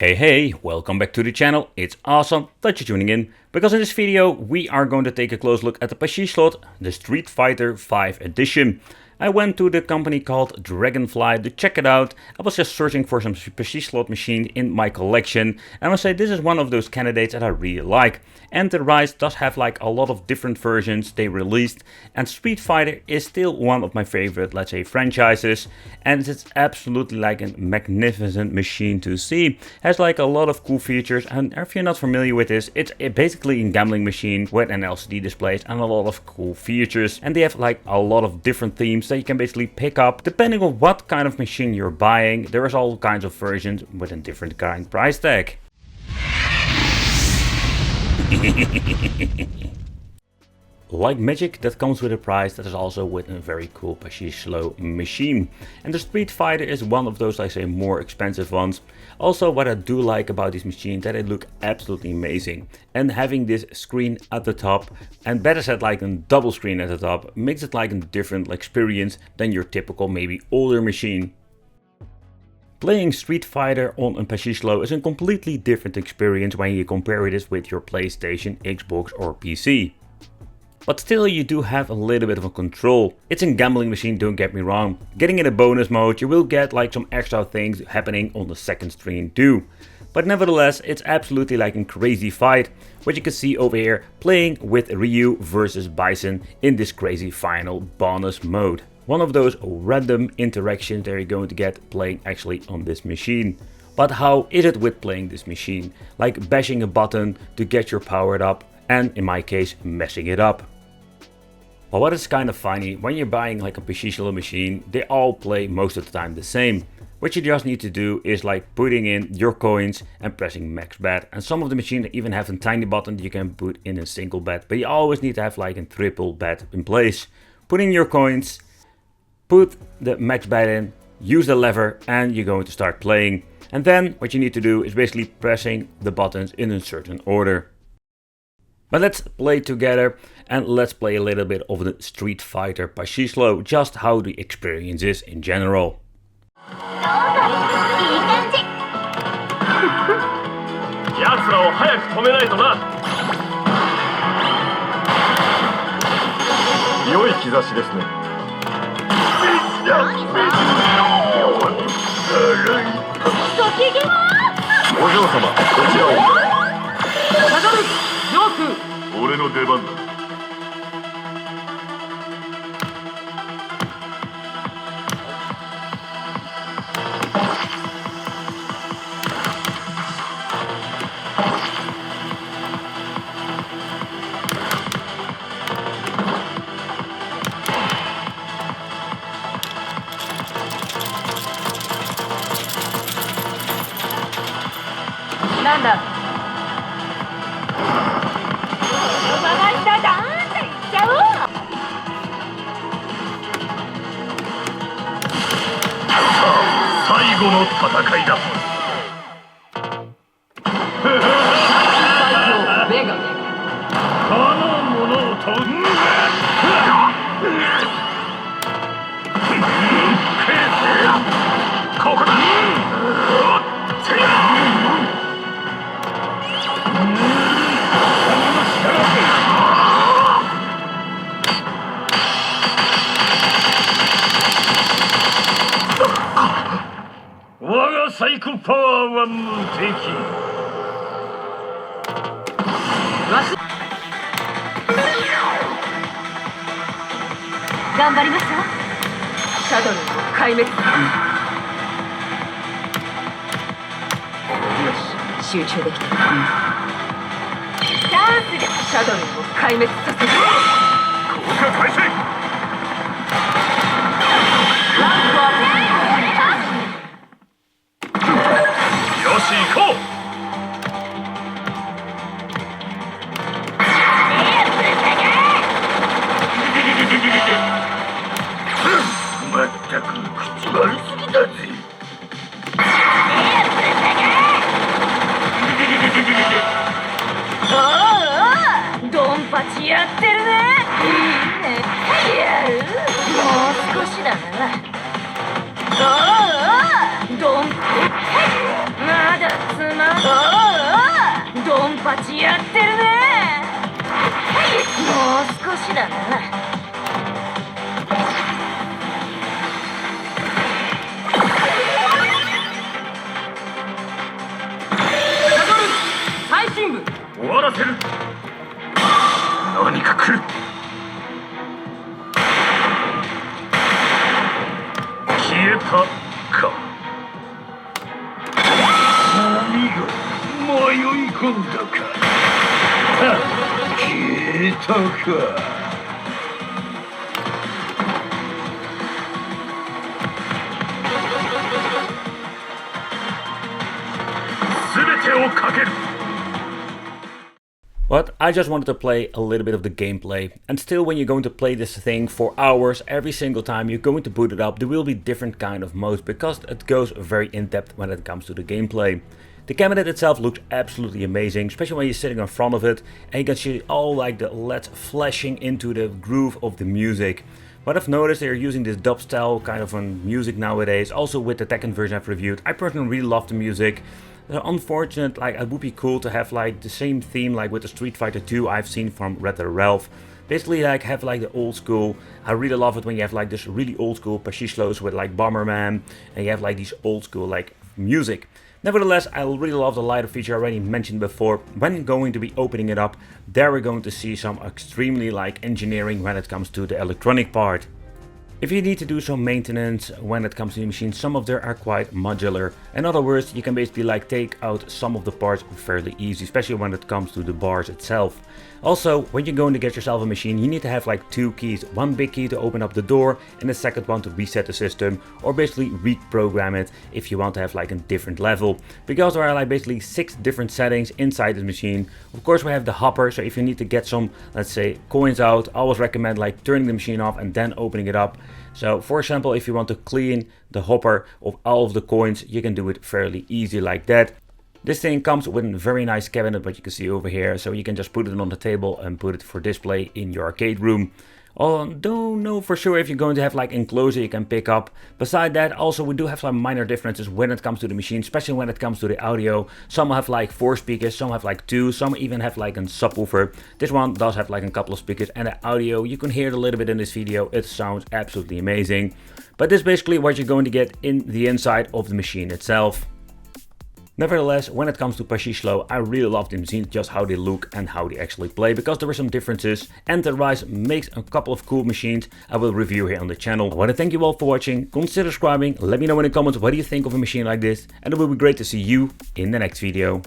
Hey, welcome back to the channel. It's awesome that you're tuning in, because in this video we are going to take a close look at the Pachislot, the Street Fighter V edition. I went to the company called Dragonfly to check it out. I was just searching for some Pachislot machine in my collection, and I must say this is one of those candidates that I really like. And the Rise does have like a lot of different versions they released, and Street Fighter is still one of my favorite, let's say, franchises, and it's absolutely like a magnificent machine to see. Has like a lot of cool features, and if you're not familiar with this, it's basically a gambling machine with an LCD display and a lot of cool features, and they have like a lot of different themes that you can basically pick up depending on what kind of machine you're buying. There is all kinds of versions with a different kind of price tag. Like magic, that comes with a price that is also with a very cool Pachislo machine. And the Street Fighter is one of those, I say, more expensive ones. Also, what I do like about these machines, that they look absolutely amazing. And having this screen at the top, and better said like a double screen at the top, makes it like a different experience than your typical maybe older machine. Playing Street Fighter on a Pachislo is a completely different experience when you compare this with your PlayStation, Xbox or PC. But still, you do have a little bit of a control. It's a gambling machine, don't get me wrong. Getting in a bonus mode, you will get like some extra things happening on the second screen too. But nevertheless, it's absolutely like a crazy fight, which you can see over here, playing with Ryu versus Bison in this crazy final bonus mode. One of those random interactions that you're going to get playing actually on this machine. But how is it with playing this machine? Like bashing a button to get your powered up, and in my case, messing it up. But what is kind of funny, when you're buying like a Pachislo machine, they all play most of the time the same. What you just need to do is like putting in your coins and pressing max bet. And some of the machines even have a tiny button that you can put in a single bet, but you always need to have like a triple bet in place. Put in your coins, put the max bet in, use the lever, and you're going to start playing. And then what you need to do is basically pressing the buttons in a certain order. But let's play together, and let's play a little bit of the Street Fighter Pachislo, just how the experience is in general. 奴らを早く止めないとな。良い兆しですね。お嬢様、こちらを。下がる、ヨーク。俺の出番だ。なんだ。最後の戦いだ。この者をとんだ。ここだ。我がサイコパワーは無敵。頑張りますわ。シャドウを壊滅。よし、集中できた。チャンスでシャドウを壊滅させる。効果開始。ランプはよし行こう。まったく口悪すぎだぜ。おお、ドンパチやってるね。いいね。やる。もう少しだな。おお、ドンパチ。まだつまんおおドンパチやってるねもう少しだな最深部終わらせる何か来る消えたか鬼が迷い込んだか消えたか全てをかけるBut I just wanted to play a little bit of the gameplay, and still when you're going to play this thing for hours every single time you're going to boot it up, there will be different kind of modes because it goes very in depth when it comes to the gameplay. The cabinet itself looks absolutely amazing, especially when you're sitting in front of it and you can see all like the LEDs flashing into the groove of the music. What I've noticed, they're using this dub style kind of music nowadays, also with the Tekken version I've reviewed. I personally really love the music. Unfortunate, like it would be cool to have like the same theme like with the Street Fighter 2 I've seen from Red Dead Ralph. Basically like have like the old school. I really love it when you have like this really old school Pachislos with like Bomberman and you have like these old school like music. Nevertheless, I really love the lighter feature I already mentioned before. When going to be opening it up, there we're going to see some extremely like engineering when it comes to the electronic part. If you need to do some maintenance when it comes to the machine, some of them are quite modular. In other words, you can basically like take out some of the parts fairly easy, especially when it comes to the bars itself. Also, when you're going to get yourself a machine, you need to have like two keys. One big key to open up the door and the second one to reset the system or basically reprogram it if you want to have like a different level. Because there are like basically 6 different settings inside the machine. Of course, we have the hopper, so if you need to get some, let's say, coins out, I always recommend like turning the machine off and then opening it up. So for example, if you want to clean the hopper of all of the coins, you can do it fairly easy like that. This thing comes with a very nice cabinet, what you can see over here, so you can just put it on the table and put it for display in your arcade room. Don't know for sure if you're going to have like enclosure you can pick up. Beside that, also we do have some minor differences when it comes to the machine, especially when it comes to the audio. Some have like 4 speakers, some have like 2, some even have like a subwoofer. This one does have like a couple of speakers, and the audio, you can hear it a little bit in this video, it sounds absolutely amazing. But this is basically what you're going to get in the inside of the machine itself. Nevertheless, when it comes to Pachislo, I really love the machines, just how they look and how they actually play, because there are some differences, and the Rise makes a couple of cool machines I will review here on the channel. I want to thank you all for watching, consider subscribing, let me know in the comments what do you think of a machine like this, and it will be great to see you in the next video.